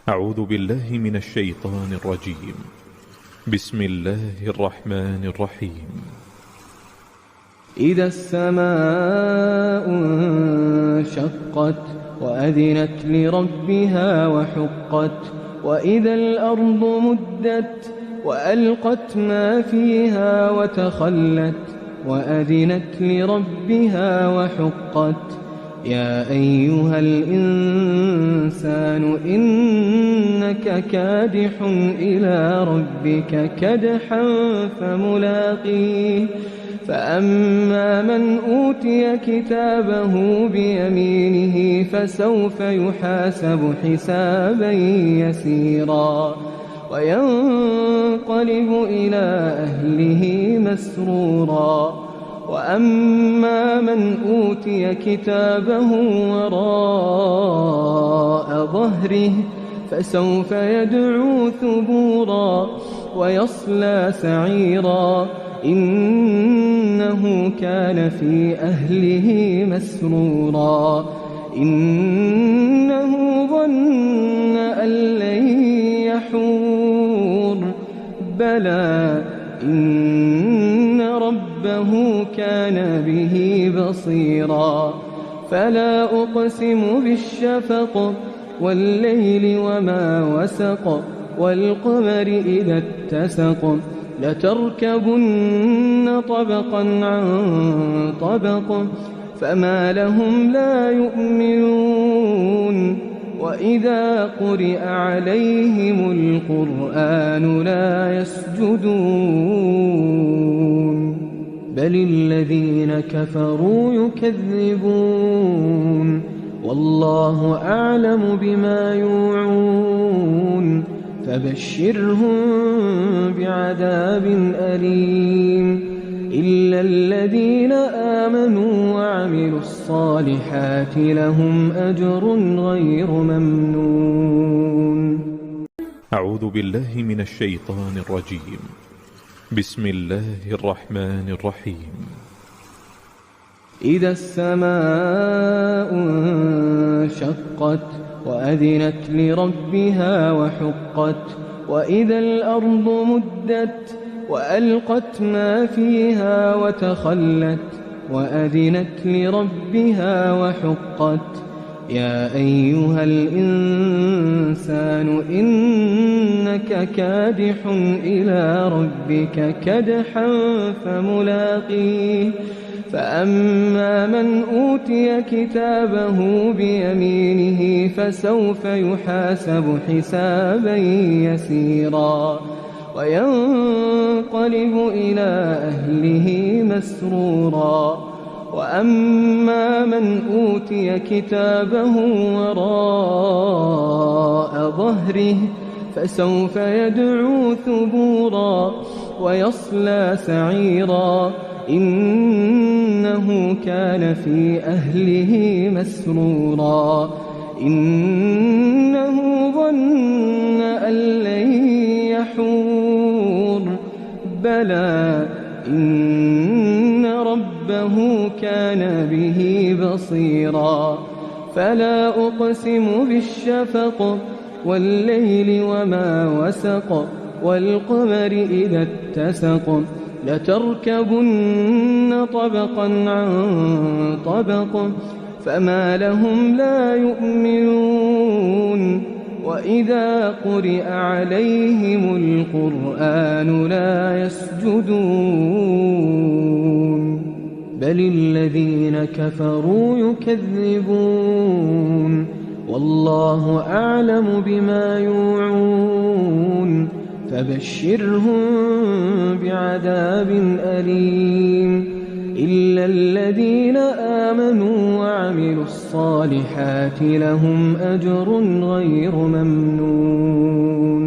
أعوذ بالله من الشيطان الرجيم. بسم الله الرحمن الرحيم. إذا السماء انشقت وأذنت لربها وحقت وإذا الأرض مدت وألقت ما فيها وتخلت وأذنت لربها وحقت يا أيها الإنسان إنك كادح إلى ربك كدحا فملاقيه فأما من أوتي كتابه بيمينه فسوف يحاسب حسابا يسيرا وينقلب إلى أهله مسرورا وأما من أوتي كتابه وراء ظهره فسوف يدعو ثبورا ويصلى سعيرا إنه كان في أهله مسرورا إنه ظن أن لن يحور بلى إن ربه كان به بصيرا فلا أقسم بالشفق والليل وما وسق والقمر إذا اتسق لتركبن طبقا عن طبق فما لهم لا يؤمنون وإذا قرئ عليهم القرآن لا يسجدون بل الذين كفروا يكذبون والله أعلم بما يوعون فبشرهم بعذاب أليم إلا الذين آمنوا وعملوا الصالحات لهم أجر غير ممنون. أعوذ بالله من الشيطان الرجيم. بسم الله الرحمن الرحيم. إذا السماء انشقت وأذنت لربها وحقت وإذا الأرض مدت وألقت ما فيها وتخلت وأذنت لربها وحقت يا أيها الإنسان إنك كادح إلى ربك كدحا فملاقيه فأما من أوتي كتابه بيمينه فسوف يحاسب حسابا يسيرا وينقلب إلى أهله مسرورا وأما من أوتي كتابه وراء ظهره فسوف يدعو ثبورا ويصلى سعيرا إنه كان في أهله مسرورا إنه ظن أن لن يحور بلى إن ربه كان به بصيرا فلا أقسم بالشفق والليل وما وسق والقمر إذا اتسق لتركبن طبقا عن طبق فما لهم لا يؤمنون وإذا قرئ عليهم القرآن لا يسجدون بل الذين كفروا يكذبون والله أعلم بما يوعون فبشرهم بعذاب أليم إلا الذين آمنوا وعملوا الصالحات لهم أجر غير ممنون.